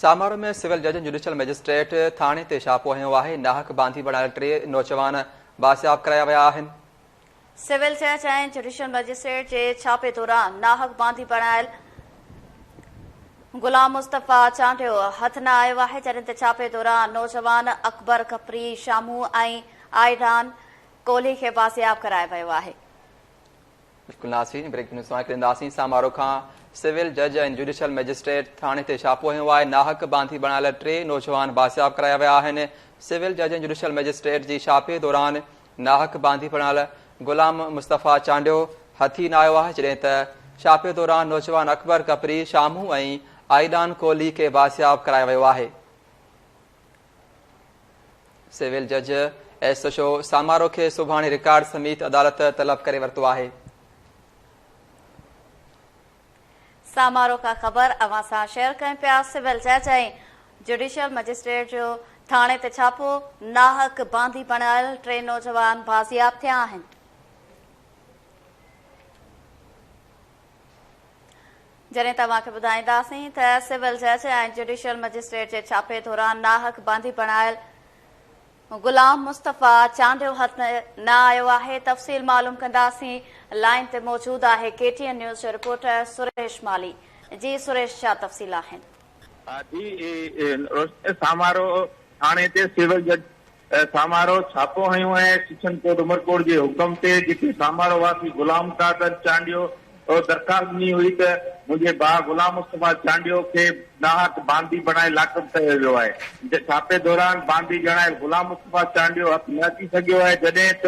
सामारो में सिविल जज judicial magistrate थाने ते छापो हयो आहे। नाहक बांधी बणायल 3 नौजवान बासियाब कराया विया आहिनि। सिविल जज ऐं जुडिशल मजिस्ट्रेट जे छापे दौरान नाहक बांधी बणायल गुलाम मुस्तफ़ा चांडियो हथ न आयो आहे, जॾहिं त छापे दौरान नौजवान अकबर कपरी शामू ऐं आइडान कोहली खे बासियाब करायो वियो आहे। बिल्कुलु नाज़रीन, ब्रेक न्यूज़ सां कंदासीं। सामारो खां सिविल जज ऐं जुडिशल मजिस्ट्रेट थाने ते छापो हयो आहे। नाहक बांधी बणायल 3 नौजवान बासियाब कराया विया आहिनि। सिविल जज ऐं जुडिशल मजिस्ट्रेट जी छापे दौरान नाहक बांधी बणायल गुलाम मुस्तफ़ा चांडियो हथी न आयो आहे, जॾहिं त छापे दौरान नौजवान अकबर कपरी शामू ऐं आइडान कोहली खे बासियाब करायो वियो आहे। सिविल जज एसओ सामारो खे सुभाणे रिकॉर्ड समेत अदालत तलब करे वरितो आहे। सामारो का ख़बर अवां सां शेयर कयूं पिया। सिविल जज ऐं जुडिशल मजिस्ट्रेट जो थाणे ते छापो, नाहक बांधी बणायल 3 नौजवान बाज़ियाब थिया आहिनि। जॾहिं तव्हांखे ॿुधाईंदासीं त सिविल जज ऐं जुडिशल मजिस्ट्रेट जे छापे दौरान नाहक बांधी बणायल गुलाम मुस्तफ़ा चांडियो हथ न आयो आहे। तफ़सील मालूम कंदासीं। लाइन ते मौजूद आहे KTN न्यूज़ जो रिपोर्टर सुरेश माली। जी सुरेश, छा तफ़सील आहिनि? सामारो थाणे ते सिविल जज सामारो छापो हयो आहे सेक्शन कोर्ट उमरकोट जे हुकम ते, जिते सामारो वासी गुलाम कादर चांडियो दरख़्वास्त ॾिनी हुई त मुंहिंजे भाउ गुलाम मुस्तफ़ा चांडियो खे नाहक बांधी बणाए लाकअप कयो वियो आहे। छापे दौरान बांधी जणायल गुलाम मुस्तफ़ा चांडियो हथ न अची सघियो आहे, जॾहिं त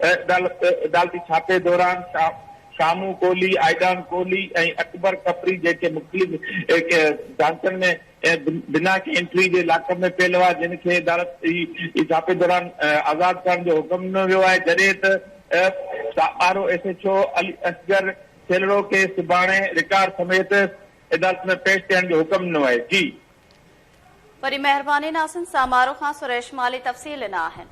अदालती छापे दौरान शामू कोहली, आइडान कोहली ऐं अकबर कपरी जेके मुख़्तलिफ़ जांचनि में बिना के एंट्री जे लाकअप में पियल हुआ, जिन खे अदालत छापे दौरान आज़ाद करण जो हुकुम ॾिनो वियो आहे, जॾहिं त सामारो SHO अली असगर सेलड़ो खे सुभाणे रिकॉर्ड समेत अदालत में पेश थियण जो हुकुम ॾिनो आहे। जी वरी महिरबानी नासिन, सामारो खां सुरेश माली तफ़सील ॾिना आहिनि।